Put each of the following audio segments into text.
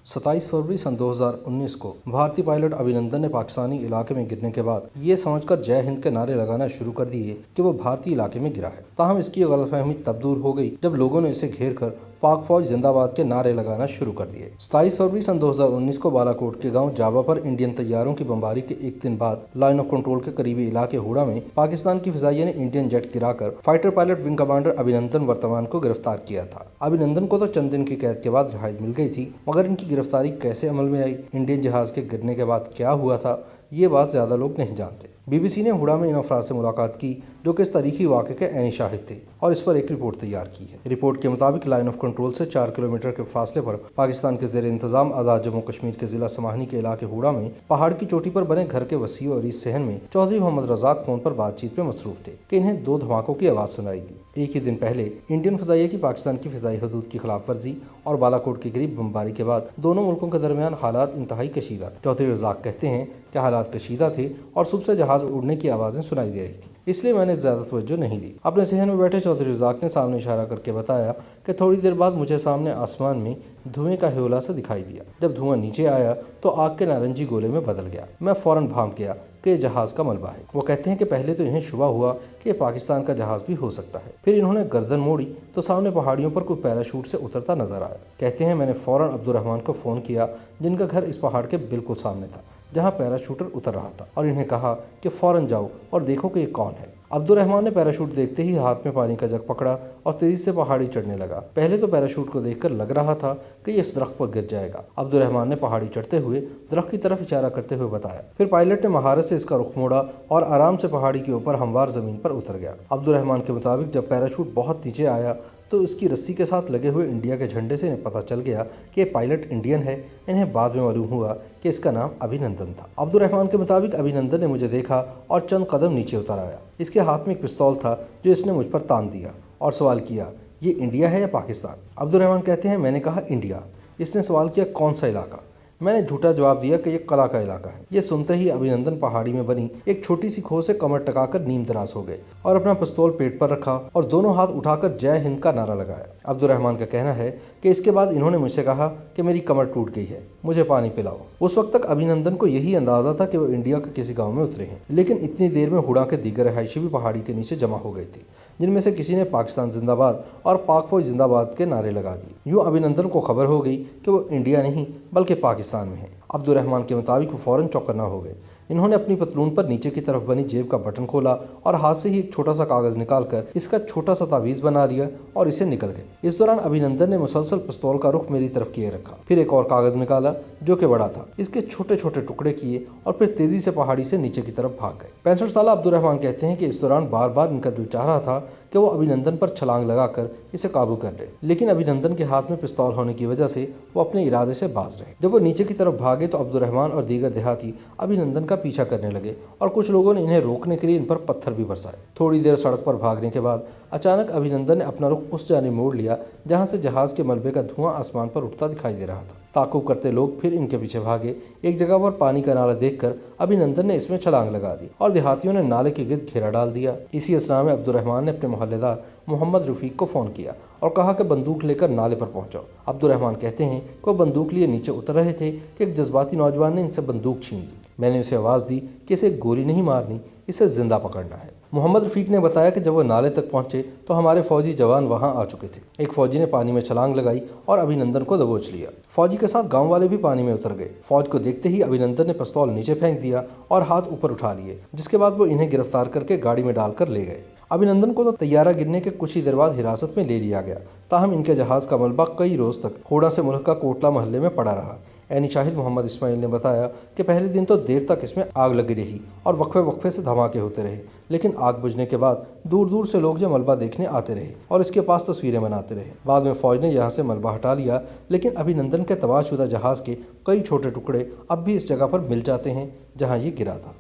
27 फरवरी सन 2019 को भारतीय पायलट अभिनंदन ने पाकिस्तानी इलाके में गिरने के बाद ये समझकर जय हिंद के नारे लगाना शुरू कर दिए कि वो भारतीय इलाके में गिरा है। ताहम इसकी गलतफहमी तब दूर हो गई जब लोगों ने इसे घेर कर पाक फौज जिंदाबाद के नारे लगाना शुरू कर दिए। 27 फरवरी सन 2019 को बालाकोट के गांव जाबा पर इंडियन तैयारों की बमबारी के एक दिन बाद लाइन ऑफ कंट्रोल के करीबी इलाके हुड़ा में पाकिस्तान की फिजाइया ने इंडियन जेट गिराकर फाइटर पायलट विंग कमांडर अभिनंदन वर्तमान को गिरफ्तार किया था। अभिनंदन को तो चंद दिन की कैद के बाद रिहाई मिल गई थी, मगर इनकी गिरफ्तारी कैसे अमल में आई, इंडियन जहाज के गिरने के बाद क्या हुआ था, ये बात ज्यादा लोग नहीं जानते। बीबीसी ने हुड़ा में इन अफराद से मुलाकात की जो कि इस तारीखी वाक़े के ऐनी शाहिद थे और इस पर एक रिपोर्ट तैयार की है। रिपोर्ट के मुताबिक लाइन ऑफ कंट्रोल से 4 किलोमीटर के फासले पर पाकिस्तान के ज़ेर इंतजाम आज़ाद जम्मू कश्मीर के जिला समाहनी के इलाके हुड़ा में पहाड़ की चोटी पर बने घर के वसी और अरीस सहन में चौधरी मोहम्मद रजाक फोन पर बातचीत में मसरूफ थे कि इन्हें 2 धमाकों की आवाज़ सुनाई दी। एक ही दिन पहले इंडियन फिजाइया की पाकिस्तान की फिजाई हदूद की खिलाफ वर्जी और बालाकोट के करीब बमबारी के बाद दोनों मुल्कों के दरमियान हालात इंतहाई कशीदा थे। चौधरी रजाक कहते हैं कि हालात कशीदा थे और सुबह से जहाज उड़ने की आवाज़ें सुनाई दे रही थी, इसलिए मैंने ज़्यादा तवज्जो नहीं दी। अपने सहन में बैठे चौधरी रजाक ने सामने इशारा करके बताया कि थोड़ी देर बाद मुझे सामने आसमान में धुएं का ह्योला सा दिखाई दिया। जब धुआं नीचे आया तो आग के नारंगी गोले में बदल गया। मैं फौरन भांप गया कि जहाज का मलबा है। वो कहते हैं कि पहले तो इन्हें शुबा हुआ कि पाकिस्तान का जहाज भी हो सकता है। फिर इन्होंने गर्दन मोड़ी तो सामने पहाड़ियों पर कोई पैराशूट से उतरता नजर आया। कहते हैं मैंने फौरन अब्दुर्रहमान को फ़ोन किया जिनका घर इस पहाड़ के बिल्कुल सामने था जहां पैराशूटर उतर रहा था, और इन्हें कहा कि फौरन जाओ और देखो कि ये कौन है। अब्दुर्रहमान ने पैराशूट देखते ही हाथ में पानी का जग पकड़ा और तेजी से पहाड़ी चढ़ने लगा। पहले तो पैराशूट को देखकर लग रहा था कि ये इस दरख्त पर गिर जाएगा। अब्दुर्रहमान ने पहाड़ी चढ़ते हुए दरख्त की तरफ इशारा करते हुए बताया। फिर पायलट ने महारत से इसका रुख मोड़ा और आराम से पहाड़ी के ऊपर हमवार जमीन पर उतर गया। अब्दुर्रहमान के मुताबिक जब पैराशूट बहुत नीचे आया तो इसकी रस्सी के साथ लगे हुए इंडिया के झंडे से इन्हें पता चल गया कि ये पायलट इंडियन है। इन्हें बाद में मालूम हुआ कि इसका नाम अभिनंदन था। अब्दुर्रहमान के मुताबिक अभिनंदन ने मुझे देखा और चंद कदम नीचे उतर आया। इसके हाथ में एक पिस्तौल था जो इसने मुझ पर तान दिया और सवाल किया, ये इंडिया है या पाकिस्तान? अब्दुर्रहमान कहते हैं मैंने कहा इंडिया। इसने सवाल किया कौन सा इलाका? मैंने झूठा जवाब दिया कि ये कला का इलाका है। ये सुनते ही अभिनंदन पहाड़ी में बनी एक छोटी सी खो से कमर टकाकर नीम दराज हो गए और अपना पिस्तौल पेट पर रखा और दोनों हाथ उठाकर जय हिंद का नारा लगाया। अब्दुर्रहमान का कहना है कि इसके बाद इन्होंने मुझसे कहा कि मेरी कमर टूट गई है, मुझे पानी पिलाओ। उस वक्त तक अभिनंदन को यही अंदाजा था कि वो इंडिया के किसी गाँव में उतरे हैं, लेकिन इतनी देर में हुड़ा के दीगर रहायशी भी पहाड़ी के नीचे जमा हो गए थे, जिनमें से किसी ने पाकिस्तान जिंदाबाद और पाक फौज जिंदाबाद के नारे लगा दिए। यूँ अभिनंदन को खबर हो गई कि वो इंडिया नहीं बल्कि पाकिस्तान में है। अब्दुर्रहमान के मुताबिक वो फौरन चौकन्ना हो गए। इन्होंने अपनी पतलून पर नीचे की तरफ बनी जेब का बटन खोला और हाथ से ही एक छोटा सा कागज निकालकर इसका छोटा सा तावीज़ बना लिया और इसे निकल गए। इस दौरान अभिनंदन ने मुसलसल पिस्तौल का रुख मेरी तरफ किए रखा। फिर एक और कागज निकाला जो कि बड़ा था, इसके छोटे छोटे टुकड़े किए और फिर तेजी से पहाड़ी से नीचे की तरफ भाग गए। 65 साल अब्दुर्रहमान कहते हैं कि इस दौरान बार बार इनका दिल चाह रहा था कि वो अभिनंदन पर छलांग लगाकर इसे काबू कर ले, लेकिन अभिनंदन के हाथ में पिस्तौल होने की वजह से वो अपने इरादे से बाज रहे। जब वो नीचे की तरफ भागे तो अब्दुर्रहमान और दीगर देहाती अभिनंदन का पीछा करने लगे और कुछ लोगों ने इन्हें रोकने के लिए इन पर पत्थर भी बरसाए। थोड़ी देर सड़क पर भागने के बाद अचानक अभिनंदन ने अपना रुख उस जानिब मोड़ लिया जहां से जहाज के मलबे का धुआं आसमान पर उठता दिखाई दे रहा था। ताक़ुब करते लोग फिर इनके पीछे भागे। एक जगह पर पानी का नाला देखकर अभिनंदन ने इसमें छलांग लगा दी और देहातियों ने नाले के गिर्द घेरा डाल दिया। इसी असना में अब्दुर्रहमान ने अपने मोहल्लेदार मोहम्मद रफीक को फ़ोन किया और कहा कि बंदूक लेकर नाले पर पहुंचो। अब्दुर्रहमान कहते हैं कि वो बंदूक लिए नीचे उतर रहे थे कि एक जज्बाती नौजवान ने इनसे बंदूक छीन ली। मैंने उसे आवाज़ दी कि इसे गोली नहीं मारनी, इसे जिंदा पकड़ना है। मोहम्मद रफीक ने बताया कि जब वो नाले तक पहुंचे तो हमारे फौजी जवान वहां आ चुके थे। एक फौजी ने पानी में छलांग लगाई और अभिनंदन को दबोच लिया। फौजी के साथ गांव वाले भी पानी में उतर गए। फौज को देखते ही अभिनंदन ने पिस्तौल नीचे फेंक दिया और हाथ ऊपर उठा लिए, जिसके बाद वो इन्हें गिरफ्तार करके गाड़ी में डालकर ले गए। अभिनंदन को तो तैयारा गिरने के कुछ ही देर बाद हिरासत में ले लिया गया। ताहम इनके जहाज का मलबा कई रोज तक हुड़ा से मुल्क का कोटला मोहल्ले में पड़ा रहा। ऐनी शाहिद मोहम्मद इस्माइल ने बताया कि पहले दिन तो देर तक इसमें आग लगी रही और वक्फे वक्फे से धमाके होते रहे, लेकिन आग बुझने के बाद दूर दूर से लोग जो मलबा देखने आते रहे और इसके पास तस्वीरें बनाते रहे। बाद में फौज ने यहाँ से मलबा हटा लिया, लेकिन अभिनंदन के तबाहशुदा जहाज के कई छोटे टुकड़े अब भी इस जगह पर मिल जाते हैं जहाँ ये गिरा था।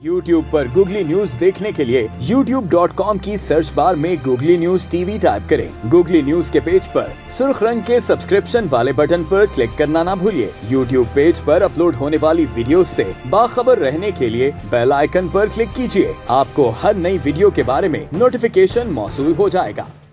YouTube पर गूगली न्यूज देखने के लिए youtube.com की सर्च बार में गूगली न्यूज टीवी टाइप करें। गूगली न्यूज के पेज पर सुर्ख रंग के सब्सक्रिप्शन वाले बटन पर क्लिक करना ना भूलिए। YouTube पेज पर अपलोड होने वाली वीडियोस से बाखबर रहने के लिए बेल आइकन पर क्लिक कीजिए। आपको हर नई वीडियो के बारे में नोटिफिकेशन मौसूल हो जाएगा।